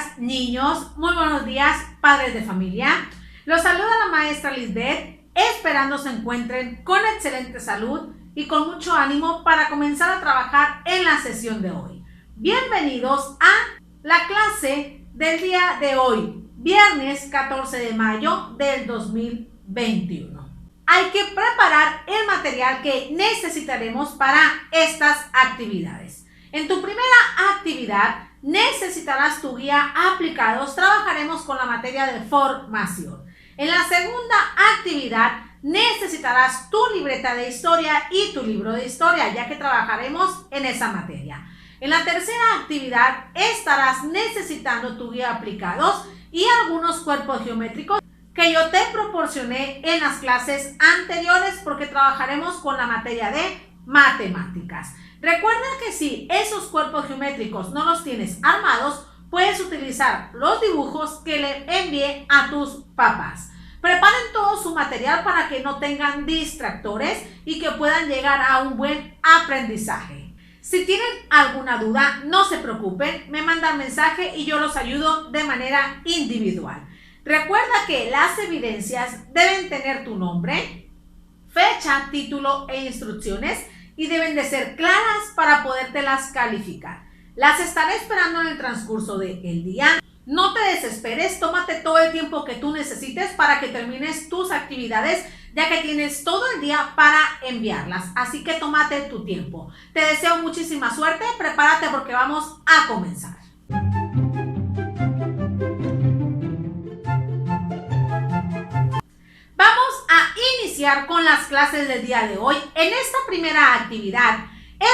días, niños. Muy buenos días, padres de familia. Los saluda la maestra Lisbeth, esperando se encuentren con excelente salud y con mucho ánimo para comenzar a trabajar en la sesión de hoy. Bienvenidos a la clase del día de hoy, viernes 14 de mayo del 2021. Hay que preparar el material que necesitaremos para estas actividades. En tu primera actividad necesitarás tu guía aplicados. Trabajaremos con la materia de formación. En la segunda actividad necesitarás tu libreta de historia y tu libro de historia, ya que trabajaremos en esa materia. En la tercera actividad estarás necesitando tu guía aplicados y algunos cuerpos geométricos que yo te proporcioné en las clases anteriores, porque trabajaremos con la materia de matemáticas. Recuerda que si esos cuerpos geométricos no los tienes armados, puedes utilizar los dibujos que le envié a tus papás. Preparen todo su material para que no tengan distractores y que puedan llegar a un buen aprendizaje. Si tienen alguna duda, no se preocupen, me mandan mensaje y yo los ayudo de manera individual. Recuerda que las evidencias deben tener tu nombre, fecha, título e instrucciones y deben de ser claras para podértelas calificar. Las estaré esperando en el transcurso del día. No te desesperes, tómate todo el tiempo que tú necesites para que termines tus actividades, ya que tienes todo el día para enviarlas. Así que tómate tu tiempo. Te deseo muchísima suerte, prepárate porque vamos a comenzar. Con las clases del día de hoy. En esta primera actividad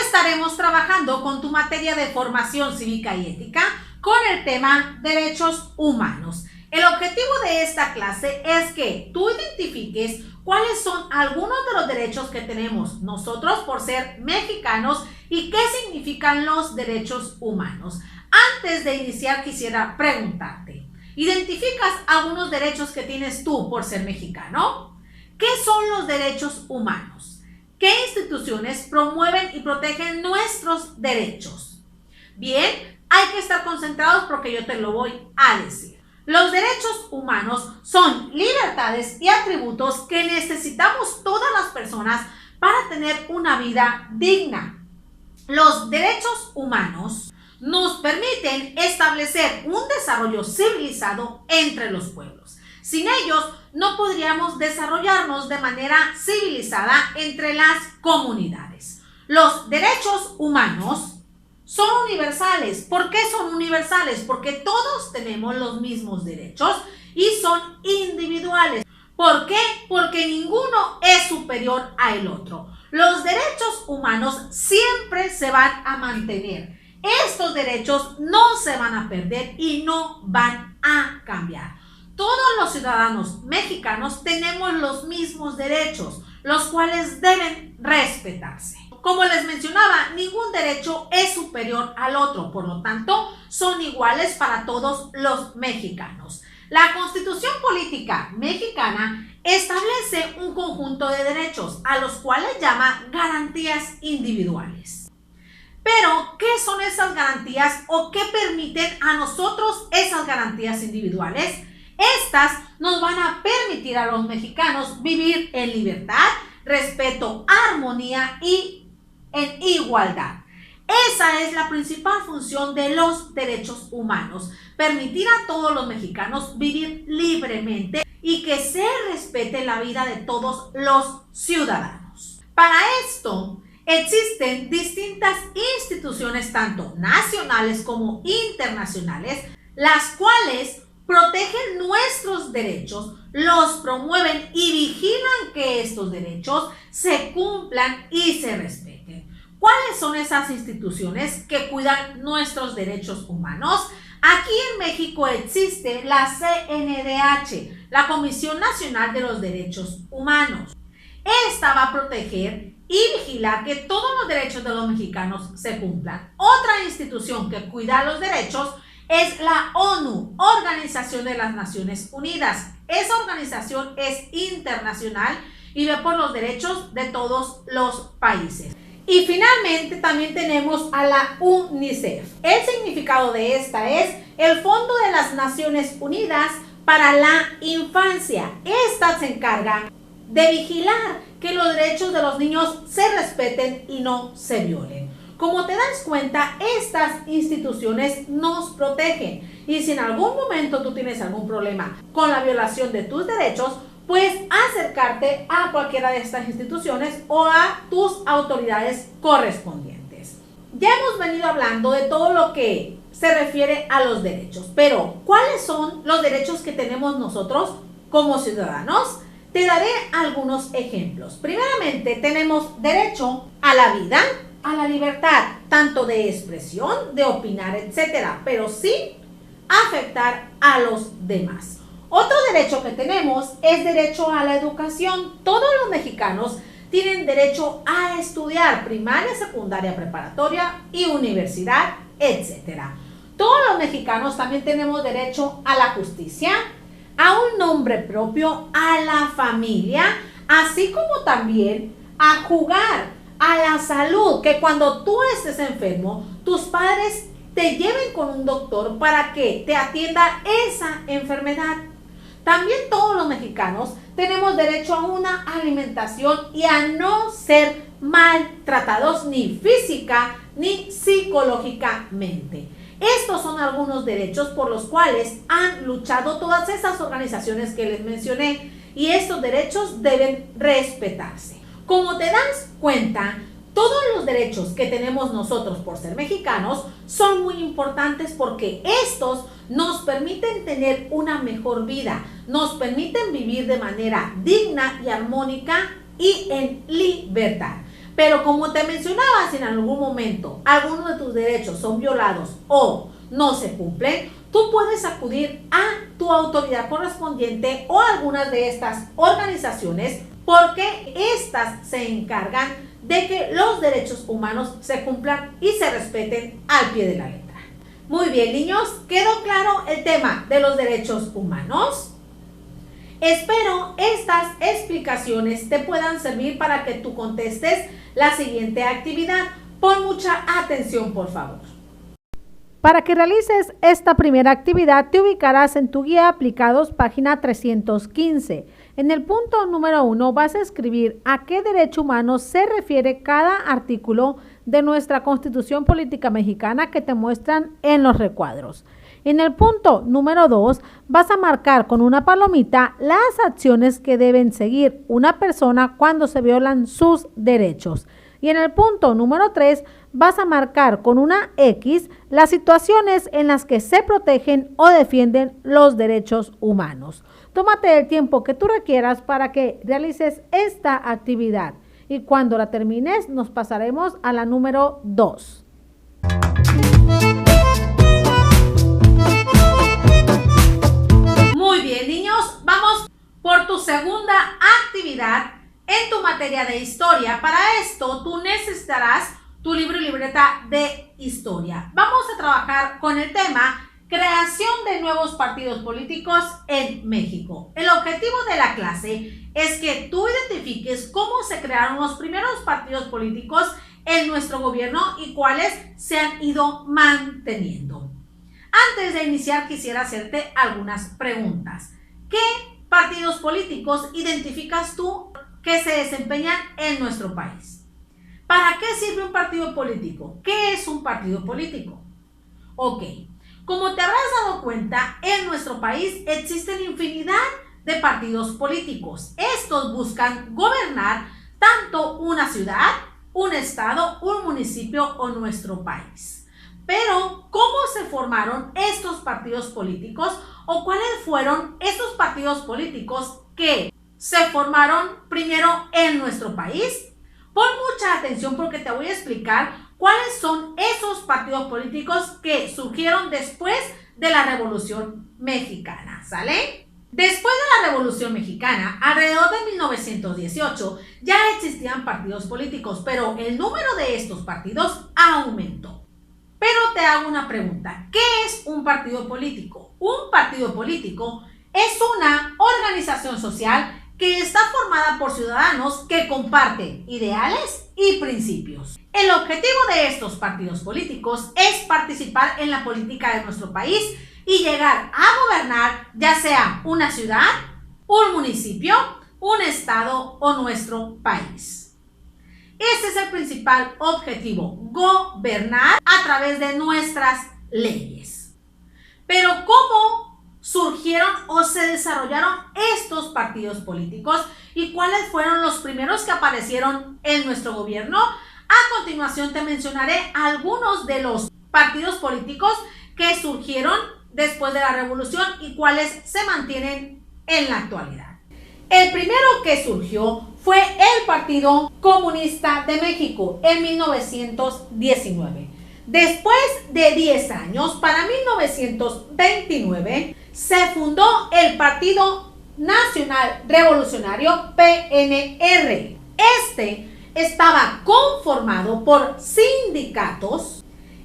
estaremos trabajando con tu materia de formación cívica y ética con el tema derechos humanos. El objetivo de esta clase es que tú identifiques cuáles son algunos de los derechos que tenemos nosotros por ser mexicanos y qué significan los derechos humanos. Antes de iniciar, quisiera preguntarte, ¿identificas algunos derechos que tienes tú por ser mexicano? ¿Qué son los derechos humanos? ¿Qué instituciones promueven y protegen nuestros derechos? Bien, hay que estar concentrados porque yo te lo voy a decir. Los derechos humanos son libertades y atributos que necesitamos todas las personas para tener una vida digna. Los derechos humanos nos permiten establecer un desarrollo civilizado entre los pueblos. Sin ellos, no podríamos desarrollarnos de manera civilizada entre las comunidades. Los derechos humanos son universales. ¿Por qué son universales? Porque todos tenemos los mismos derechos y son individuales. ¿Por qué? Porque ninguno es superior al otro. Los derechos humanos siempre se van a mantener. Estos derechos no se van a perder y no van a cambiar. Todos los ciudadanos mexicanos tenemos los mismos derechos, los cuales deben respetarse. Como les mencionaba, ningún derecho es superior al otro, por lo tanto, son iguales para todos los mexicanos. La Constitución Política Mexicana establece un conjunto de derechos, a los cuales llama garantías individuales. Pero, ¿qué son esas garantías o qué permiten a nosotros esas garantías individuales? Estas nos van a permitir a los mexicanos vivir en libertad, respeto, armonía y en igualdad. Esa es la principal función de los derechos humanos, permitir a todos los mexicanos vivir libremente y que se respete la vida de todos los ciudadanos. Para esto, existen distintas instituciones, tanto nacionales como internacionales, las cuales protegen nuestros derechos, los promueven y vigilan que estos derechos se cumplan y se respeten. ¿Cuáles son esas instituciones que cuidan nuestros derechos humanos? Aquí en México existe la CNDH, la Comisión Nacional de los Derechos Humanos. Esta va a proteger y vigilar que todos los derechos de los mexicanos se cumplan. Otra institución que cuida los derechos es la ONU, Organización de las Naciones Unidas. Esa organización es internacional y ve por los derechos de todos los países. Y finalmente también tenemos a la UNICEF. El significado de esta es el Fondo de las Naciones Unidas para la Infancia. Estas se encargan de vigilar que los derechos de los niños se respeten y no se violen. Como te das cuenta, estas instituciones nos protegen. Y si en algún momento tú tienes algún problema con la violación de tus derechos, puedes acercarte a cualquiera de estas instituciones o a tus autoridades correspondientes. Ya hemos venido hablando de todo lo que se refiere a los derechos, pero ¿cuáles son los derechos que tenemos nosotros como ciudadanos? Te daré algunos ejemplos. Primeramente, tenemos derecho a la vida, a la libertad, tanto de expresión, de opinar, etcétera, pero sin afectar a los demás. Otro derecho que tenemos es derecho a la educación. Todos los mexicanos tienen derecho a estudiar primaria, secundaria, preparatoria y universidad, etcétera. Todos los mexicanos también tenemos derecho a la justicia, a un nombre propio, a la familia, así como también a jugar, a la salud, que cuando tú estés enfermo, tus padres te lleven con un doctor para que te atienda esa enfermedad. También todos los mexicanos tenemos derecho a una alimentación y a no ser maltratados ni física ni psicológicamente. Estos son algunos derechos por los cuales han luchado todas esas organizaciones que les mencioné y estos derechos deben respetarse. Como te das cuenta, todos los derechos que tenemos nosotros por ser mexicanos son muy importantes porque estos nos permiten tener una mejor vida, nos permiten vivir de manera digna y armónica y en libertad. Pero como te mencionaba, si en algún momento algunos de tus derechos son violados o no se cumplen, tú puedes acudir a tu autoridad correspondiente o a algunas de estas organizaciones porque estas se encargan de que los derechos humanos se cumplan y se respeten al pie de la letra. Muy bien, niños, ¿quedó claro el tema de los derechos humanos? Espero estas explicaciones te puedan servir para que tú contestes la siguiente actividad. Pon mucha atención, por favor. Para que realices esta primera actividad, te ubicarás en tu guía aplicados, página 315. En el punto número 1 vas a escribir a qué derecho humano se refiere cada artículo de nuestra Constitución Política Mexicana que te muestran en los recuadros. En el punto número 2 vas a marcar con una palomita las acciones que deben seguir una persona cuando se violan sus derechos. Y en el punto número 3 vas a marcar con una X las situaciones en las que se protegen o defienden los derechos humanos. Tómate el tiempo que tú requieras para que realices esta actividad y cuando la termines nos pasaremos a la número 2. Muy bien, niños, vamos por tu segunda actividad en tu materia de historia. Para esto, tú necesitarás tu libro y libreta de historia. Vamos a trabajar con el tema creación de nuevos partidos políticos en México. El objetivo de la clase es que tú identifiques cómo se crearon los primeros partidos políticos en nuestro gobierno y cuáles se han ido manteniendo. Antes de iniciar, quisiera hacerte algunas preguntas. ¿Qué partidos políticos identificas tú que se desempeñan en nuestro país? ¿Para qué sirve un partido político? ¿Qué es un partido político? Ok, como te habrás dado cuenta, en nuestro país existen infinidad de partidos políticos. Estos buscan gobernar tanto una ciudad, un estado, un municipio o nuestro país. Pero, ¿cómo se formaron estos partidos políticos o cuáles fueron estos partidos políticos que se formaron primero en nuestro país? Pon mucha atención porque te voy a explicar cuáles son esos partidos políticos que surgieron después de la Revolución Mexicana, ¿sale? Después de la Revolución Mexicana, alrededor de 1918, ya existían partidos políticos, pero el número de estos partidos aumentó. Pero te hago una pregunta, ¿qué es un partido político? Un partido político es una organización social que está formada por ciudadanos que comparten ideales y principios. El objetivo de estos partidos políticos es participar en la política de nuestro país y llegar a gobernar ya sea una ciudad, un municipio, un estado o nuestro país. Este es el principal objetivo, gobernar a través de nuestras leyes. Pero ¿cómo surgieron o se desarrollaron estos partidos políticos y cuáles fueron los primeros que aparecieron en nuestro gobierno? A continuación te mencionaré algunos de los partidos políticos que surgieron después de la revolución y cuáles se mantienen en la actualidad. El primero que surgió fue el Partido Comunista de México en 1919. Después de 10 años, para 1929, se fundó el Partido Nacional Revolucionario, PNR. Este estaba conformado por sindicatos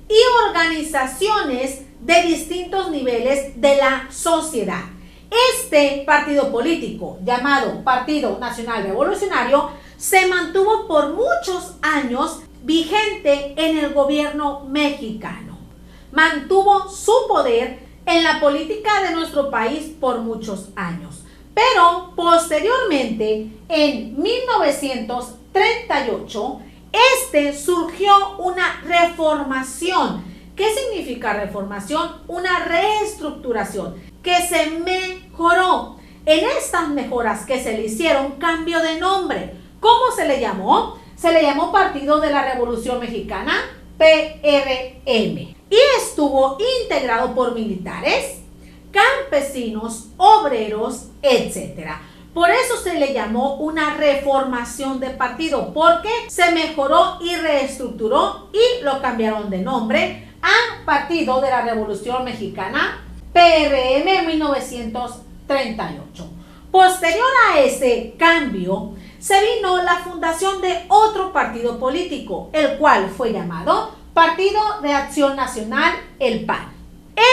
y organizaciones de distintos niveles de la sociedad. Este partido político, llamado Partido Nacional Revolucionario, se mantuvo por muchos años vigente en el gobierno mexicano. Mantuvo su poder en la política de nuestro país por muchos años. Pero posteriormente, en 1938, surgió una reformación. ¿Qué significa reformación? Una reestructuración que se mejoró. En estas mejoras que se le hicieron, cambio de nombre. ¿Cómo se le llamó? Se le llamó Partido de la Revolución Mexicana, PRM. Y estuvo integrado por militares, campesinos, obreros, etc. Por eso se le llamó una reformación de partido, porque se mejoró y reestructuró y lo cambiaron de nombre a Partido de la Revolución Mexicana, PRM 1938. Posterior a ese cambio, se vino la fundación de otro partido político, el cual fue llamado Partido de Acción Nacional, el PAN.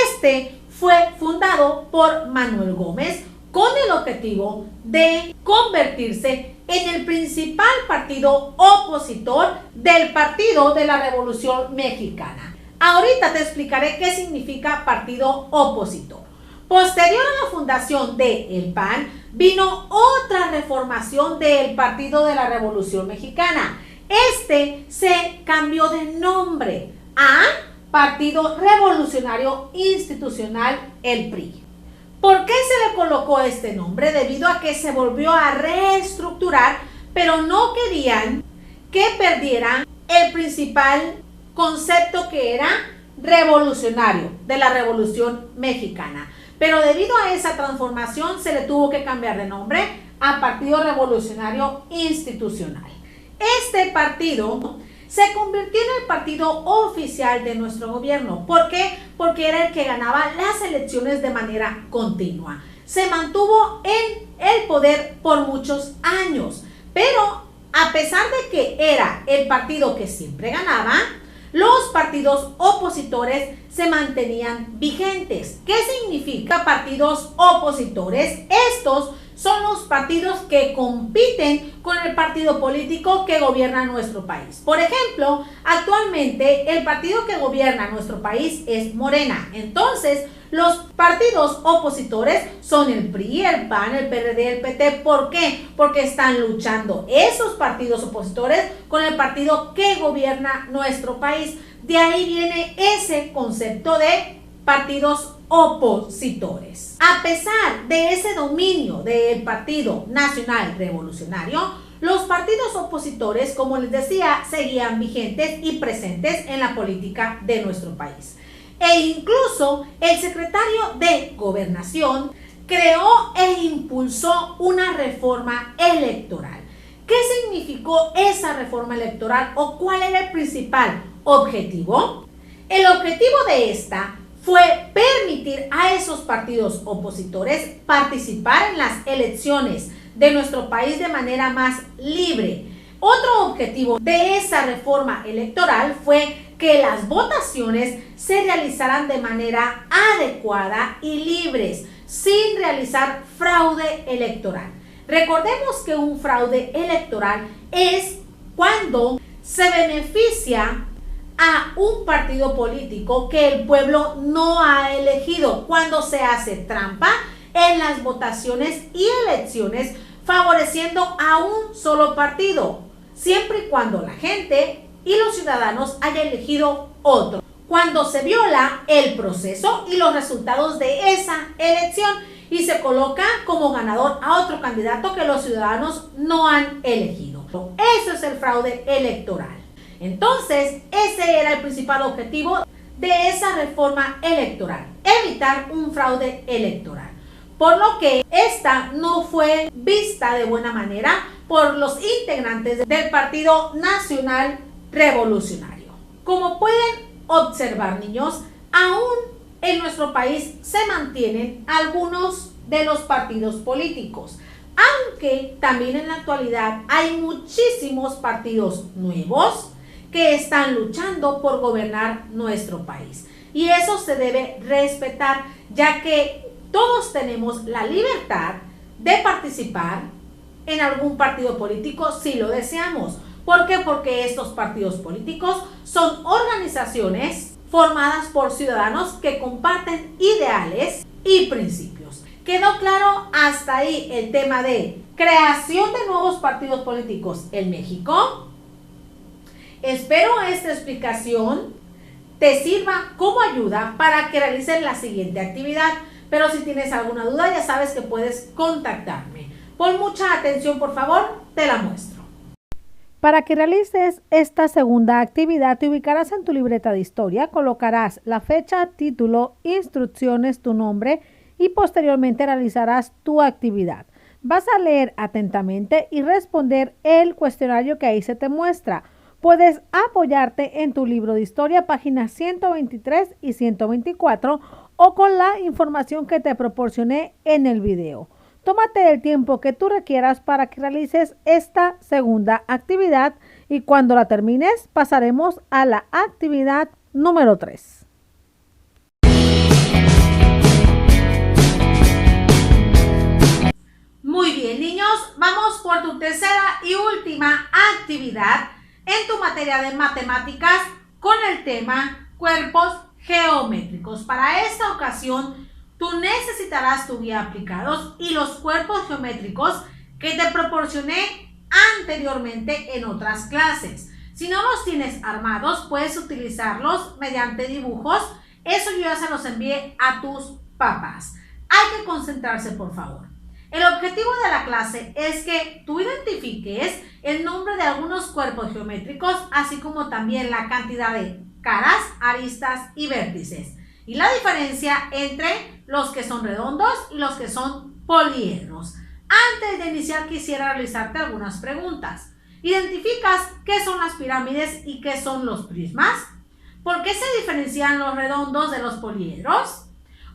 Este fue fundado por Manuel Gómez con el objetivo de convertirse en el principal partido opositor del Partido de la Revolución Mexicana. Ahorita te explicaré qué significa partido opositor. Posterior a la fundación del PAN, vino otra reformación del Partido de la Revolución Mexicana. Este se cambió de nombre a Partido Revolucionario Institucional, el PRI. ¿Por qué se le colocó este nombre? Debido a que se volvió a reestructurar, pero no querían que perdieran el principal concepto, que era revolucionario, de la Revolución Mexicana. Pero debido a esa transformación se le tuvo que cambiar de nombre a Partido Revolucionario Institucional. Este partido se convirtió en el partido oficial de nuestro gobierno. ¿Por qué? Porque era el que ganaba las elecciones de manera continua. Se mantuvo en el poder por muchos años, pero a pesar de que era el partido que siempre ganaba, los partidos opositores se mantenían vigentes. ¿Qué significa partidos opositores? Estos son los partidos que compiten con el partido político que gobierna nuestro país. Por ejemplo, actualmente el partido que gobierna nuestro país es Morena. Entonces, los partidos opositores son el PRI, el PAN, el PRD, el PT. ¿Por qué? Porque están luchando esos partidos opositores con el partido que gobierna nuestro país. De ahí viene ese concepto de partidos opositores. A pesar de ese dominio del Partido Nacional Revolucionario, los partidos opositores, como les decía, seguían vigentes y presentes en la política de nuestro país. E incluso el secretario de Gobernación creó e impulsó una reforma electoral. ¿Qué significó esa reforma electoral o cuál era el principal objetivo? El objetivo de esta fue permitir a esos partidos opositores participar en las elecciones de nuestro país de manera más libre. Otro objetivo de esa reforma electoral fue que las votaciones se realizaran de manera adecuada y libres, sin realizar fraude electoral. Recordemos que un fraude electoral es cuando se beneficia a un partido político que el pueblo no ha elegido, cuando se hace trampa en las votaciones y elecciones favoreciendo a un solo partido, siempre y cuando la gente y los ciudadanos hayan elegido otro, cuando se viola el proceso y los resultados de esa elección y se coloca como ganador a otro candidato que los ciudadanos no han elegido. Eso es el fraude electoral. Entonces, ese era el principal objetivo de esa reforma electoral, evitar un fraude electoral. Por lo que esta no fue vista de buena manera por los integrantes del Partido Nacional Revolucionario. Como pueden observar, niños, aún en nuestro país se mantienen algunos de los partidos políticos, aunque también en la actualidad hay muchísimos partidos nuevos que están luchando por gobernar nuestro país. Y eso se debe respetar, ya que todos tenemos la libertad de participar en algún partido político si lo deseamos. ¿Por qué? Porque estos partidos políticos son organizaciones formadas por ciudadanos que comparten ideales y principios. ¿Quedó claro hasta ahí el tema de creación de nuevos partidos políticos en México? Espero esta explicación te sirva como ayuda para que realices la siguiente actividad. Pero si tienes alguna duda, ya sabes que puedes contactarme. Pon mucha atención, por favor, te la muestro. Para que realices esta segunda actividad, te ubicarás en tu libreta de historia, colocarás la fecha, título, instrucciones, tu nombre y posteriormente realizarás tu actividad. Vas a leer atentamente y responder el cuestionario que ahí se te muestra. Puedes apoyarte en tu libro de historia, páginas 123 y 124, o con la información que te proporcioné en el video. Tómate el tiempo que tú requieras para que realices esta segunda actividad y cuando la termines pasaremos a la actividad número 3. Muy bien, niños, vamos por tu tercera y última actividad en tu materia de matemáticas con el tema cuerpos geométricos. Para esta ocasión, tú necesitarás tu guía aplicados y los cuerpos geométricos que te proporcioné anteriormente en otras clases. Si no los tienes armados, puedes utilizarlos mediante dibujos. Eso yo ya se los envié a tus papás. Hay que concentrarse, por favor. El objetivo de la clase es que tú identifiques el nombre de algunos cuerpos geométricos, así como también la cantidad de caras, aristas y vértices, y la diferencia entre los que son redondos y los que son poliedros. Antes de iniciar, quisiera realizarte algunas preguntas. ¿Identificas qué son las pirámides y qué son los prismas? ¿Por qué se diferencian los redondos de los poliedros?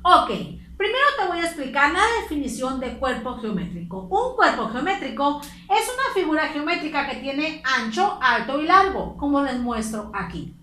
Ok. Primero te voy a explicar la definición de cuerpo geométrico. Un cuerpo geométrico es una figura geométrica que tiene ancho, alto y largo, como les muestro aquí.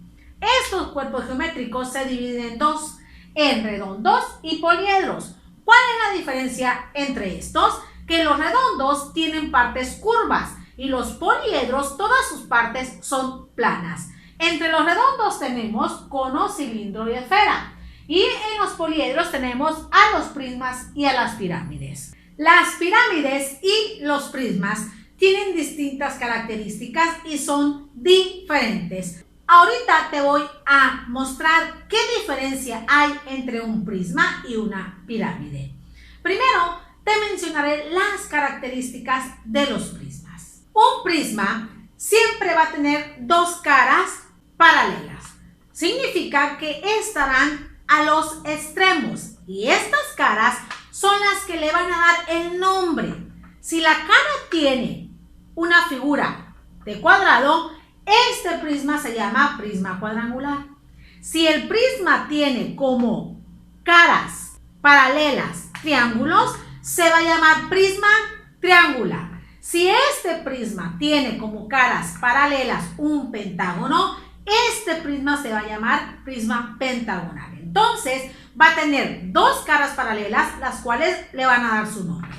Estos cuerpos geométricos se dividen en dos, en redondos y poliedros. ¿Cuál es la diferencia entre estos? Que los redondos tienen partes curvas y los poliedros, todas sus partes son planas. Entre los redondos tenemos cono, cilindro y esfera. Y en los poliedros tenemos a los prismas y a las pirámides. Las pirámides y los prismas tienen distintas características y son diferentes. Ahorita te voy a mostrar qué diferencia hay entre un prisma y una pirámide. Primero, te mencionaré las características de los prismas. Un prisma siempre va a tener dos caras paralelas. Significa que estarán a los extremos y estas caras son las que le van a dar el nombre. Si la cara tiene una figura de cuadrado, este prisma se llama prisma cuadrangular. Si el prisma tiene como caras paralelas triángulos, se va a llamar prisma triangular. Si este prisma tiene como caras paralelas un pentágono, este prisma se va a llamar prisma pentagonal. Entonces, va a tener dos caras paralelas, las cuales le van a dar su nombre.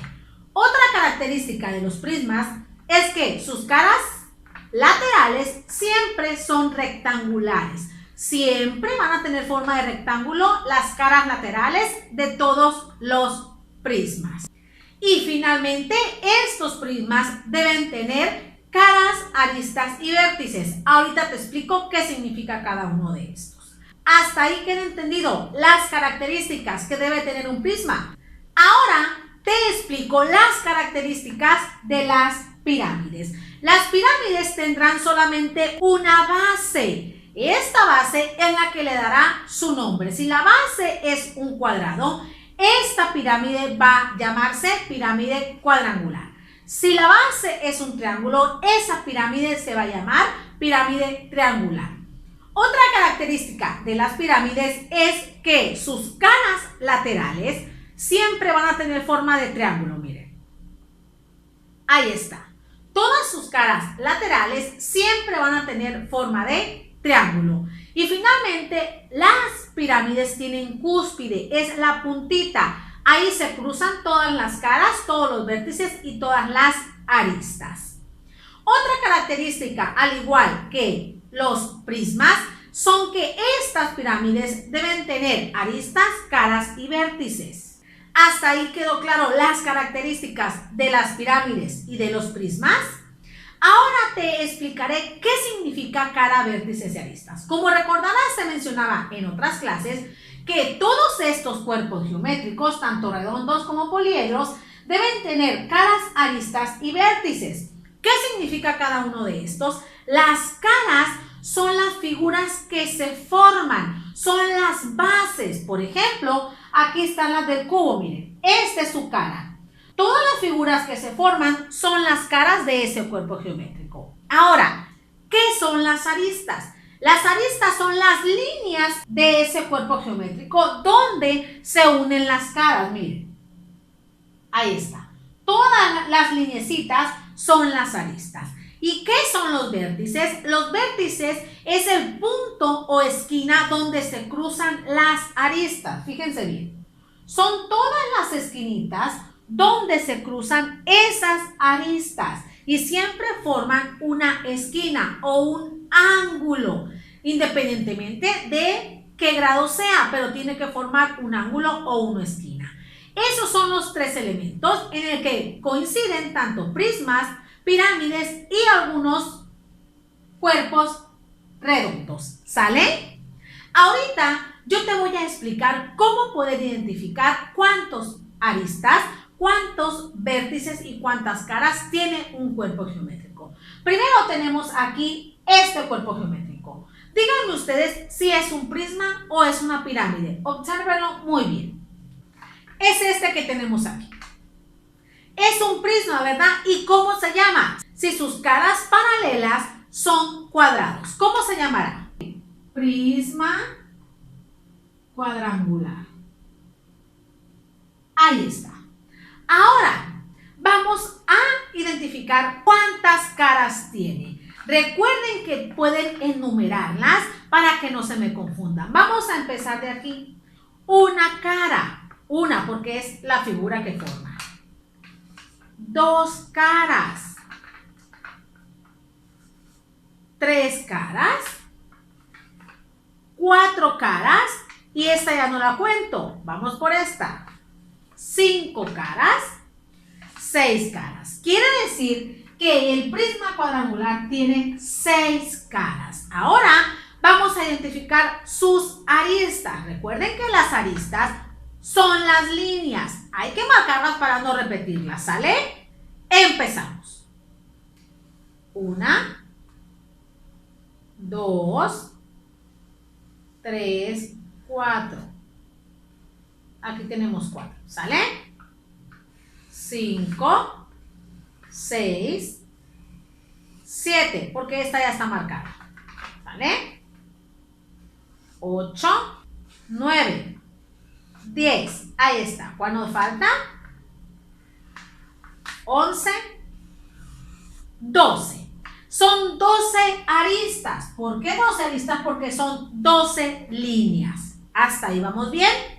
Otra característica de los prismas es que sus caras laterales siempre son rectangulares. Siempre van a tener forma de rectángulo las caras laterales de todos los prismas. Y finalmente, estos prismas deben tener caras, aristas y vértices. Ahorita te explico qué significa cada uno de estos. Hasta ahí queda entendido las características que debe tener un prisma. Ahora te explico las características de las pirámides. Las pirámides tendrán solamente una base. Esta base es la que le dará su nombre. Si la base es un cuadrado, esta pirámide va a llamarse pirámide cuadrangular. Si la base es un triángulo, esa pirámide se va a llamar pirámide triangular. Otra característica de las pirámides es que sus caras laterales siempre van a tener forma de triángulo, miren. Ahí está. Todas sus caras laterales siempre van a tener forma de triángulo. Y finalmente, las pirámides tienen cúspide, es la puntita. Ahí se cruzan todas las caras, todos los vértices y todas las aristas. Otra característica, al igual que los prismas, son que estas pirámides deben tener aristas, caras y vértices. Hasta ahí quedó claro las características de las pirámides y de los prismas. Ahora te explicaré qué significa cara, vértices y aristas. Como recordarás, se mencionaba en otras clases que todos estos cuerpos geométricos, tanto redondos como poliedros, deben tener caras, aristas y vértices. ¿Qué significa cada uno de estos? Las caras son las figuras que se forman, son las bases. Por ejemplo, aquí están las del cubo, miren, esta es su cara. Todas las figuras que se forman son las caras de ese cuerpo geométrico. Ahora, ¿qué son las aristas? Las aristas son las líneas de ese cuerpo geométrico donde se unen las caras, miren. Ahí está. Todas las lineecitas son las aristas. ¿Y qué son los vértices? Los vértices es el punto o esquina donde se cruzan las aristas. Fíjense bien. Son todas las esquinitas donde se cruzan esas aristas y siempre forman una esquina o un ángulo, independientemente de qué grado sea, pero tiene que formar un ángulo o una esquina. Esos son los tres elementos en el que coinciden tanto prismas, pirámides y algunos cuerpos redondos. ¿Sale? Ahorita yo te voy a explicar cómo poder identificar cuántos aristas, cuántos vértices y cuántas caras tiene un cuerpo geométrico. Primero tenemos aquí este cuerpo geométrico. Díganme ustedes si es un prisma o es una pirámide. Obsérvenlo muy bien. Es este que tenemos aquí. Es un prisma, ¿verdad? ¿Y cómo se llama? Si sus caras paralelas son cuadrados. ¿Cómo se llamará? Prisma cuadrangular. Ahí está. Ahora, vamos a identificar cuántas caras tiene. Recuerden que pueden enumerarlas para que no se me confundan. Vamos a empezar de aquí. Una cara. Una, porque es la figura que forma. Dos caras. Tres caras. Cuatro caras. Y esta ya no la cuento. Vamos por esta. 5 caras, 6 caras. Quiere decir que el prisma cuadrangular tiene 6 caras. Ahora vamos a identificar sus aristas. Recuerden que las aristas son las líneas. Hay que marcarlas para no repetirlas, ¿sale? Empezamos. 1, 2, 3, 4. Aquí tenemos 4, ¿sale? 5, 6, 7, porque esta ya está marcada, ¿sale? 8, 9, 10, ahí está. ¿Cuál nos falta? 11, 12. Son 12 aristas. ¿Por qué 12 aristas? Porque son 12 líneas. ¿Hasta ahí vamos bien?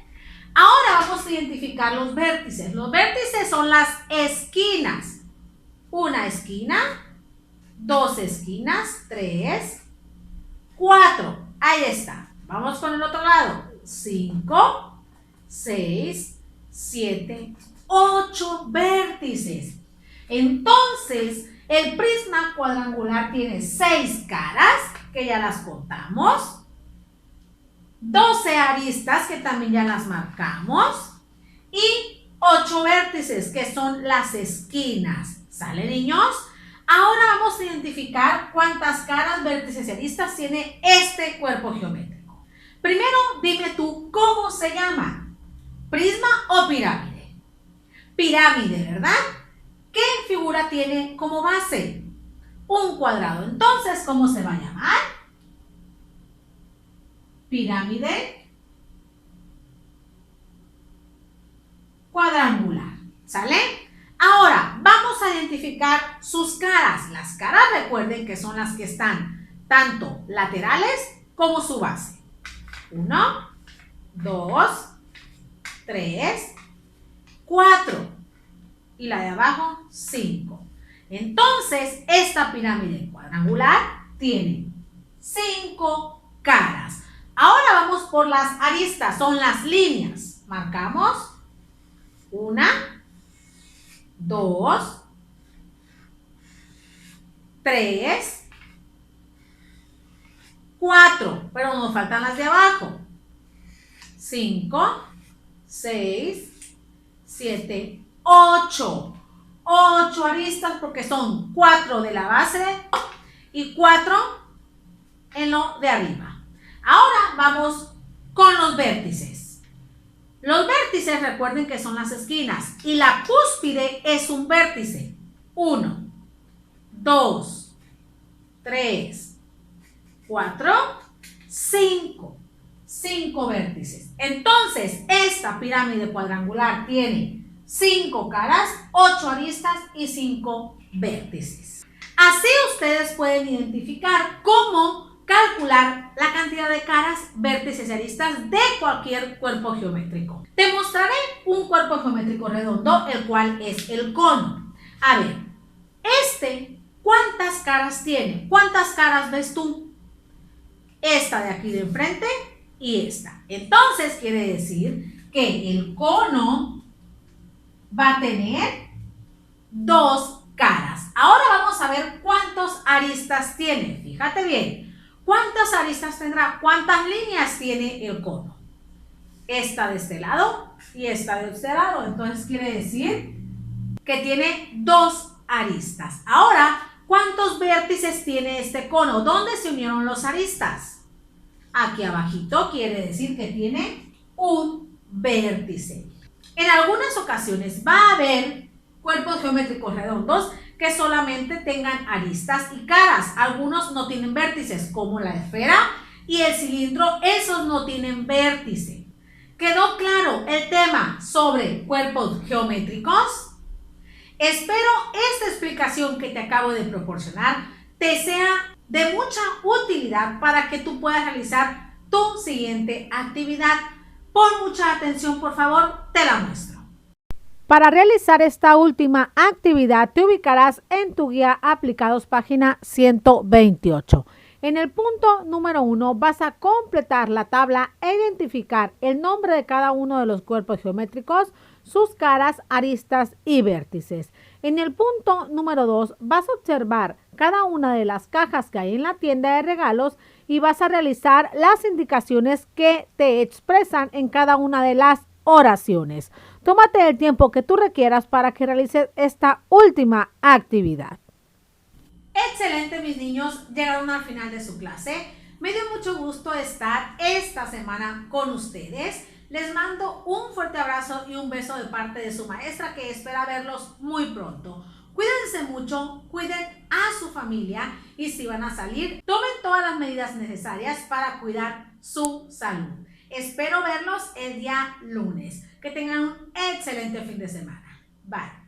Ahora vamos a identificar los vértices. Los vértices son las esquinas. Una esquina, 2 esquinas, 3, 4. Ahí está. Vamos con el otro lado. 5, 6, 7, 8 vértices. Entonces, el prisma cuadrangular tiene 6 caras, que ya las contamos. 12 aristas, que también ya las marcamos. Y 8 vértices, que son las esquinas. ¿Sale, niños? Ahora vamos a identificar cuántas caras, vértices y aristas tiene este cuerpo geométrico. Primero, dime tú, ¿cómo se llama? ¿Prisma o pirámide? Pirámide, ¿verdad? ¿Qué figura tiene como base? Un cuadrado. Entonces, ¿cómo se va a llamar? Pirámide cuadrangular. ¿Sale? Ahora, vamos a identificar sus caras. Las caras, recuerden que son las que están tanto laterales como su base. 1, 2, 3, 4. Y la de abajo, 5. Entonces, esta pirámide cuadrangular tiene 5 caras. Ahora vamos por las aristas, son las líneas. Marcamos 1, 2, 3, 4, pero nos faltan las de abajo. 5, 6, 7, 8. 8 aristas porque son 4 de la base y 4 en lo de arriba. Ahora vamos con los vértices. Los vértices, recuerden que son las esquinas y la cúspide es un vértice. 1, 2, 3, 4, 5. 5 vértices. Entonces, esta pirámide cuadrangular tiene 5 caras, 8 aristas y 5 vértices. Así ustedes pueden identificar cómo calcular la cantidad de caras, vértices y aristas de cualquier cuerpo geométrico. Te mostraré un cuerpo geométrico redondo, el cual es el cono. A ver, ¿cuántas caras tiene? ¿Cuántas caras ves tú? Esta de aquí de enfrente y esta. Entonces quiere decir que el cono va a tener 2 caras. Ahora vamos a ver cuántas aristas tiene. Fíjate bien. ¿Cuántas aristas tendrá? ¿Cuántas líneas tiene el cono? Esta de este lado y esta de este lado. Entonces quiere decir que tiene 2 aristas. Ahora, ¿cuántos vértices tiene este cono? ¿Dónde se unieron los aristas? Aquí abajito quiere decir que tiene un vértice. En algunas ocasiones va a haber cuerpos geométricos redondos que solamente tengan aristas y caras. Algunos no tienen vértices, como la esfera y el cilindro, esos no tienen vértice. ¿Quedó claro el tema sobre cuerpos geométricos? Espero esta explicación que te acabo de proporcionar te sea de mucha utilidad para que tú puedas realizar tu siguiente actividad. Pon mucha atención, por favor, te la muestro. Para realizar esta última actividad, te ubicarás en tu guía Aplicados, página 128. En el punto número 1 vas a completar la tabla e identificar el nombre de cada uno de los cuerpos geométricos, sus caras, aristas y vértices. En el punto número 2 vas a observar cada una de las cajas que hay en la tienda de regalos y vas a realizar las indicaciones que te expresan en cada una de las oraciones. Tómate el tiempo que tú requieras para que realices esta última actividad. Excelente, mis niños, llegaron al final de su clase. Me dio mucho gusto estar esta semana con ustedes. Les mando un fuerte abrazo y un beso de parte de su maestra, que espera verlos muy pronto. Cuídense mucho, cuiden a su familia y si van a salir, tomen todas las medidas necesarias para cuidar su salud. Espero verlos el día lunes. Que tengan un excelente fin de semana. Bye.